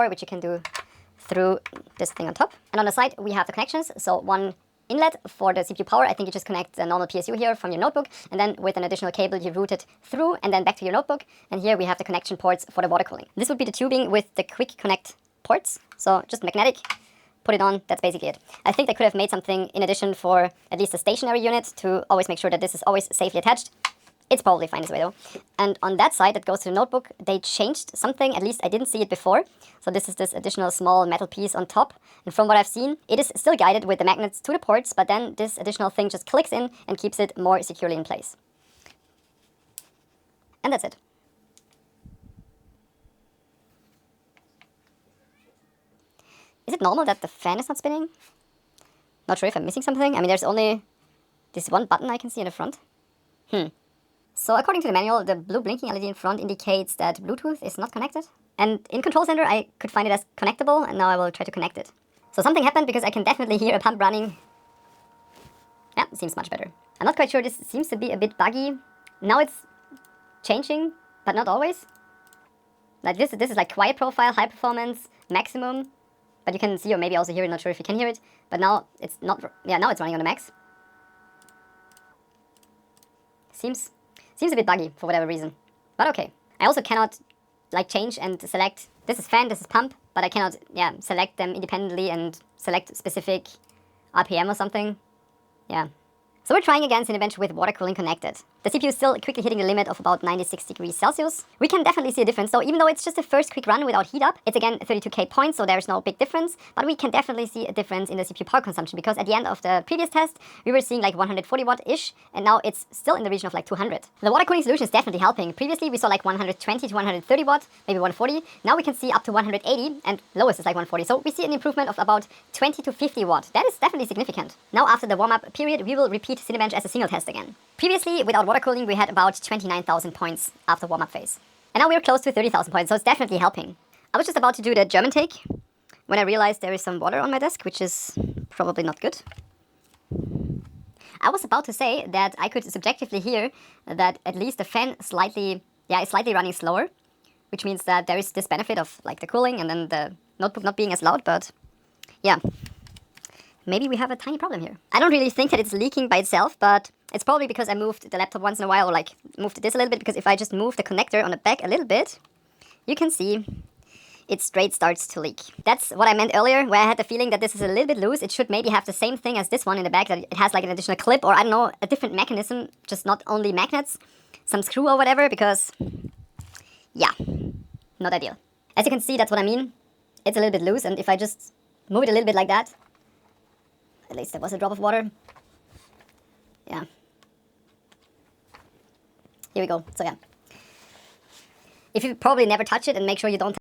which you can do through this thing on top. And on the side, we have the connections. So one inlet for the CPU power. I think you just connect a normal PSU here from your notebook, and then with an additional cable, you route it through and then back to your notebook. And here we have the connection ports for the water cooling. This would be the tubing with the quick connect ports. So just magnetic, put it on, that's basically it. I think they could have made something in addition for at least a stationary unit to always make sure that this is always safely attached. It's probably fine this way though. And on that side that goes to the notebook, they changed something, at least I didn't see it before. So this is this additional small metal piece on top. And from what I've seen, it is still guided with the magnets to the ports, but then this additional thing just clicks in and keeps it more securely in place. And that's it. Is it normal that the fan is not spinning? Not sure if I'm missing something. I mean, there's only this one button I can see in the front. So according to the manual, the blue blinking LED in front indicates that Bluetooth is not connected. And in Control Center, I could find it as connectable, and now I will try to connect it. So something happened because I can definitely hear a pump running. Yeah, seems much better. I'm not quite sure, this seems to be a bit buggy. Now it's changing, but not always. Like this is like quiet profile, high performance, maximum. But you can see or maybe also hear it, not sure if you can hear it. But now it's not, yeah, now it's running on the max. Seems a bit buggy for whatever reason, but okay. I also cannot like change and select, this is fan, this is pump, but I cannot, yeah, select them independently and select specific RPM or something. Yeah. So we're trying again Cinebench with water cooling connected. The CPU is still quickly hitting the limit of about 96 degrees Celsius. We can definitely see a difference, though, even though it's just the first quick run without heat up. It's again 32K points, so there's no big difference, but we can definitely see a difference in the CPU power consumption, because at the end of the previous test, we were seeing like 140 watt-ish, and now it's still in the region of like 200. The water cooling solution is definitely helping. Previously, we saw like 120 to 130 watt, maybe 140. Now we can see up to 180, and lowest is like 140. So we see an improvement of about 20 to 50 watt. That is definitely significant. Now after the warm-up period, we will repeat Cinebench as a single test again. Previously, without water cooling, we had about 29,000 points after warm-up phase. And now we're close to 30,000 points, so it's definitely helping. I was just about to do the German take when I realized there is some water on my desk, which is probably not good. I was about to say that I could subjectively hear that at least the fan is slightly running slower, which means that there is this benefit of like the cooling and then the notebook not being as loud, but yeah. Maybe we have a tiny problem here. I don't really think that it's leaking by itself, but it's probably because I moved the laptop once in a while, or like moved this a little bit, because if I just move the connector on the back a little bit, you can see it straight starts to leak. That's what I meant earlier, where I had the feeling that this is a little bit loose. It should maybe have the same thing as this one in the back, that it has like an additional clip, or I don't know, a different mechanism, just not only magnets, some screw or whatever, because, yeah, not ideal. As you can see, that's what I mean. It's a little bit loose, and if I just move it a little bit like that, at least there was a drop of water. Yeah. Here we go. So yeah. If you probably never touch it, and make sure you don't